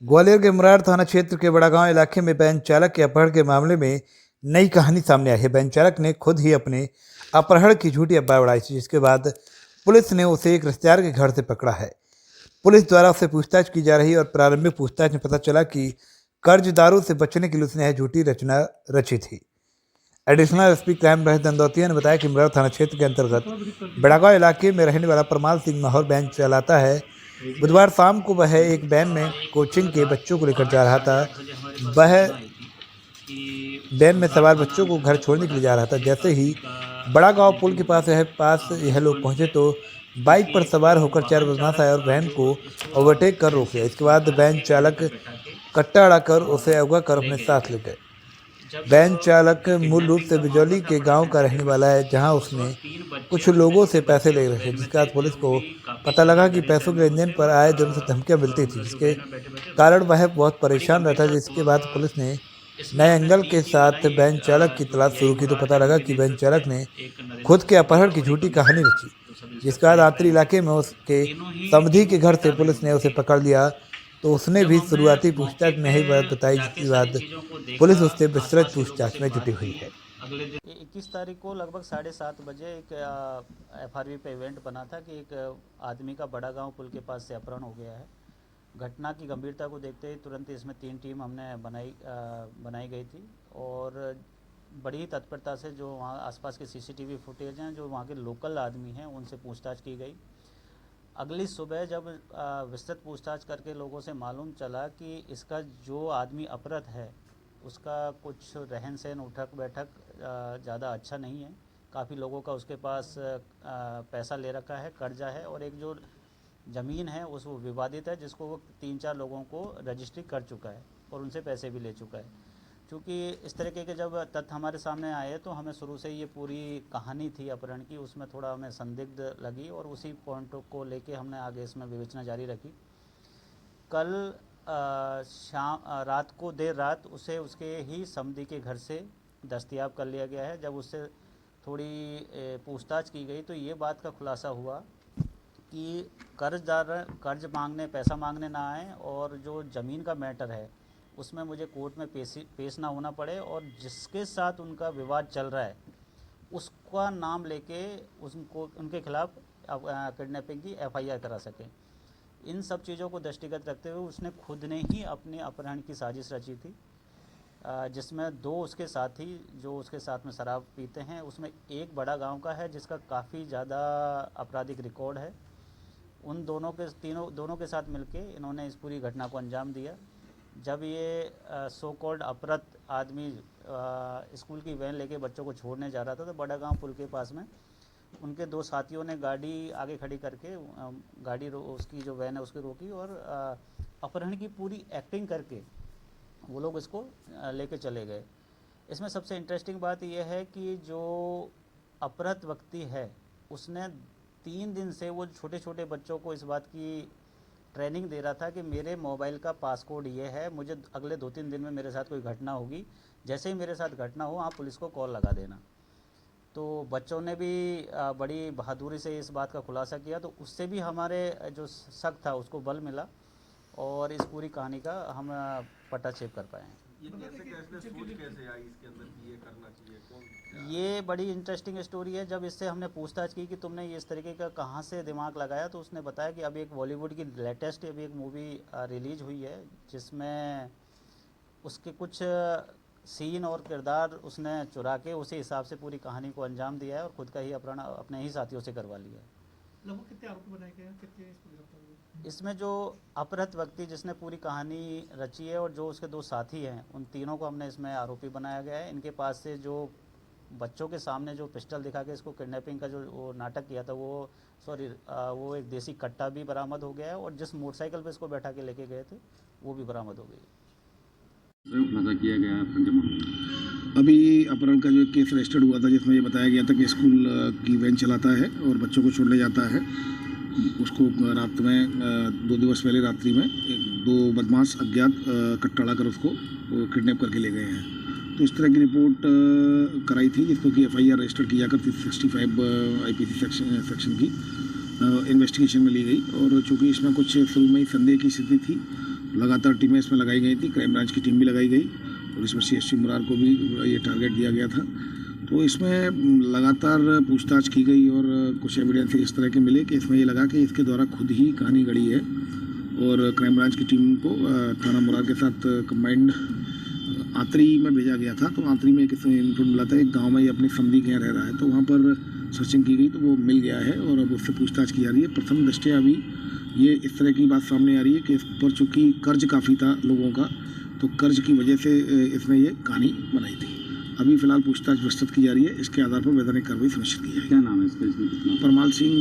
ग्वालियर के मुरार थाना क्षेत्र के बड़ागांव इलाके में बैंक चालक के अपहरण के मामले में नई कहानी सामने आई है। बैंक चालक ने खुद ही अपने अपहरण की झूठी अफवाह उड़ाई थी, जिसके बाद पुलिस ने उसे एक रिश्तेदार के घर से पकड़ा है। पुलिस द्वारा उससे पूछताछ की जा रही है और प्रारंभिक पूछताछ में पता चला कि कर्जदारों से बचने के लिए उसने यह झूठी रचना रची थी। एडिशनल एसपी क्राइम महेश दंदौतिया ने बताया कि मुरार थाना क्षेत्र के अंतर्गत बड़ागांव इलाके में रहने वाला परमाल सिंह माहौर बैंक चलाता है। बुधवार शाम को वह एक वैन में कोचिंग के बच्चों को लेकर जा रहा था। वह वैन में सवार बच्चों को घर छोड़ने के लिए जा रहा था। जैसे ही बड़ा गांव पुल के पास यह लोग पहुंचे तो बाइक पर सवार होकर 4 बदमाश आए और वैन को ओवरटेक कर रोक लिया। इसके बाद वैन चालक कट्टा अड़ाकर उसे अगवा कर अपने साथ ले गए। वैन चालक मूल रूप से बिजौली के गांव का रहने वाला है, जहां उसने कुछ लोगों से पैसे ले रखे, जिसके बाद पुलिस को पता लगा कि पैसों के लेन देन पर आए दिन से धमकियां मिलती थी, जिसके कारण वह बहुत परेशान रहता। जिसके बाद पुलिस ने नए एंगल के साथ बैंक चालक की तलाश शुरू की तो पता लगा कि बैंक चालक ने खुद के अपहरण की झूठी कहानी रची, जिसके बाद आतरी इलाके में उसके समधी के घर से पुलिस ने उसे पकड़ लिया। तो उसने भी शुरुआती पूछताछ में यही बात बताई, जिसके बाद पुलिस उससे विस्तृत पूछताछ में जुटी हुई है। 21 तारीख को लगभग 7:30 बजे एक FRV पे इवेंट बना था कि एक आदमी का बड़ा गांव पुल के पास से अपहरण हो गया है। घटना की गंभीरता को देखते ही तुरंत इसमें 3 टीम हमने बनाई गई थी और बड़ी ही तत्परता से जो वहाँ आसपास के CCTV फुटेज हैं, जो वहाँ के लोकल आदमी हैं, उनसे पूछताछ की गई। अगली सुबह जब विस्तृत पूछताछ करके लोगों से मालूम चला कि इसका जो आदमी अपहृत है उसका कुछ रहन सहन उठक बैठक ज़्यादा अच्छा नहीं है। काफ़ी लोगों का उसके पास पैसा ले रखा है, कर्जा है, और एक जो ज़मीन है उस वो विवादित है, जिसको वो 3-4 लोगों को रजिस्ट्री कर चुका है और उनसे पैसे भी ले चुका है। क्योंकि इस तरीके के जब तथ्य हमारे सामने आए तो हमें शुरू से ये पूरी कहानी थी अपहरण की, उसमें थोड़ा हमें संदिग्ध लगी और उसी पॉइंट को लेके हमने आगे इसमें विवेचना जारी रखी। कल रात को देर रात उसे उसके ही समधी के घर से दस्तयाब कर लिया गया है। जब उससे थोड़ी पूछताछ की गई तो ये बात का खुलासा हुआ कि कर्जदार कर्ज मांगने पैसा मांगने ना आए और जो ज़मीन का मैटर है उसमें मुझे कोर्ट में पेश ना होना पड़े और जिसके साथ उनका विवाद चल रहा है उसका नाम लेके उनको उनके खिलाफ किडनैपिंग की FIR करा सकें। इन सब चीज़ों को दृष्टिगत रखते हुए उसने खुद ने ही अपने अपहरण की साजिश रची थी, जिसमें 2 उसके साथी जो उसके साथ में शराब पीते हैं, उसमें एक बड़ा गांव का है जिसका काफ़ी ज़्यादा आपराधिक रिकॉर्ड है। उन दोनों के साथ मिलके इन्होंने इस पूरी घटना को अंजाम दिया। जब ये सो कॉल्ड अपहृत आदमी स्कूल की वैन लेके बच्चों को छोड़ने जा रहा था तो बड़ा गांव पुल के पास में उनके 2 साथियों ने गाड़ी आगे खड़ी करके गाड़ी उसकी जो वैन है उसकी रोकी और अपहरण की पूरी एक्टिंग करके वो लोग इसको लेके चले गए। इसमें सबसे इंटरेस्टिंग बात यह है कि जो अपहृत व्यक्ति है उसने 3 दिन से वो छोटे छोटे बच्चों को इस बात की ट्रेनिंग दे रहा था कि मेरे मोबाइल का पासकोड ये है, मुझे अगले 2-3 दिन में मेरे साथ कोई घटना होगी, जैसे ही मेरे साथ घटना हो आप पुलिस को कॉल लगा देना। तो बच्चों ने भी बड़ी बहादुरी से इस बात का खुलासा किया, तो उससे भी हमारे जो शक था उसको बल मिला और इस पूरी कहानी का हम पटाक्षेप कर पाए हैं। ये कैसे आई इसके अंदर कि ये करना चाहिए, कौन? ये बड़ी इंटरेस्टिंग स्टोरी है। जब इससे हमने पूछताछ की कि तुमने ये इस तरीके का कहाँ से दिमाग लगाया, तो उसने बताया कि अभी एक बॉलीवुड की लेटेस्ट अभी एक मूवी रिलीज हुई है जिसमें उसके कुछ सीन और किरदार उसने चुरा के उसी हिसाब से पूरी कहानी को अंजाम दिया है और खुद का ही अपहरण अपने ही साथियों से करवा लिया है। लगभग कितने आरोपी बनाए गए हैं, कितने इसको गिरफ्तार हुए? इसमें जो अपहृत व्यक्ति जिसने पूरी कहानी रची है और जो उसके 2 साथी हैं उन तीनों को हमने इसमें आरोपी बनाया गया है। इनके पास से जो बच्चों के सामने जो पिस्टल दिखा के इसको किडनैपिंग का जो वो नाटक किया था वो एक देसी कट्टा भी बरामद हो गया है और जिस मोटरसाइकिल पे इसको बैठा के लेके गए थे वो भी बरामद हो गई। किया गया अभी अपहरण का जो केस रजिस्टर्ड हुआ था जिसमें ये बताया गया था कि स्कूल की वैन चलाता है और बच्चों को छोड़ने जाता है। उसको रात में 2 दिवस पहले रात्रि में 2 बदमाश अज्ञात कट्टा कर उसको किडनैप करके ले गए हैं। तो इस तरह की रिपोर्ट कराई थी जिसको कि FIR रजिस्टर की जाकर 365 IPC सेक्शन की इन्वेस्टिगेशन में ली गई और चूँकि इसमें कुछ शुरू में ही संदेह की स्थिति थी लगातार टीमें इसमें लगाई गई थी, क्राइम ब्रांच की टीम भी लगाई गई और इसमें CSP मुरार को भी ये टारगेट दिया गया था। तो इसमें लगातार पूछताछ की गई और कुछ एविडेंस इस तरह के मिले कि इसमें ये लगा कि इसके द्वारा खुद ही कहानी गढ़ी है और क्राइम ब्रांच की टीम को थाना मुरार के साथ कंबाइंड आतरी में भेजा गया था। तो आतरी में किसी इनपुट मिला था एक गांव में ये अपनी समधी के यहाँ रह रहा है, तो वहाँ पर सर्चिंग की गई तो वो मिल गया है और अब उससे पूछताछ की जा रही है। प्रथम दृष्टया अभी ये इस तरह की बात सामने आ रही है कि इस पर चूँकि कर्ज काफ़ी था लोगों का, तो कर्ज की वजह से इसने ये कहानी बनाई थी। अभी फिलहाल पूछताछ विस्तृत की जा रही है, इसके आधार पर वैधानिक कार्रवाई सुनिश्चित की जाएगी। क्या नाम है इसका? इसमें कितना? परमाल सिंह,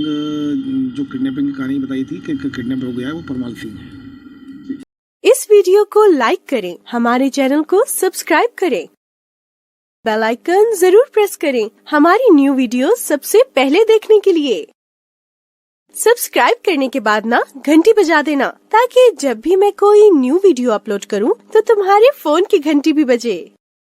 जो किडनैपिंग की कहानी बताई थी कि किडनैप हो गया है, वो परमाल सिंह है। इस वीडियो को लाइक करें, हमारे चैनल को सब्सक्राइब करें, बेल आइकन जरूर प्रेस करें हमारी न्यू वीडियो सबसे पहले देखने के लिए। सब्सक्राइब करने के बाद ना घंटी बजा देना, ताकि जब भी मैं कोई न्यू वीडियो अपलोड करूं तो तुम्हारे फोन की घंटी भी बजे।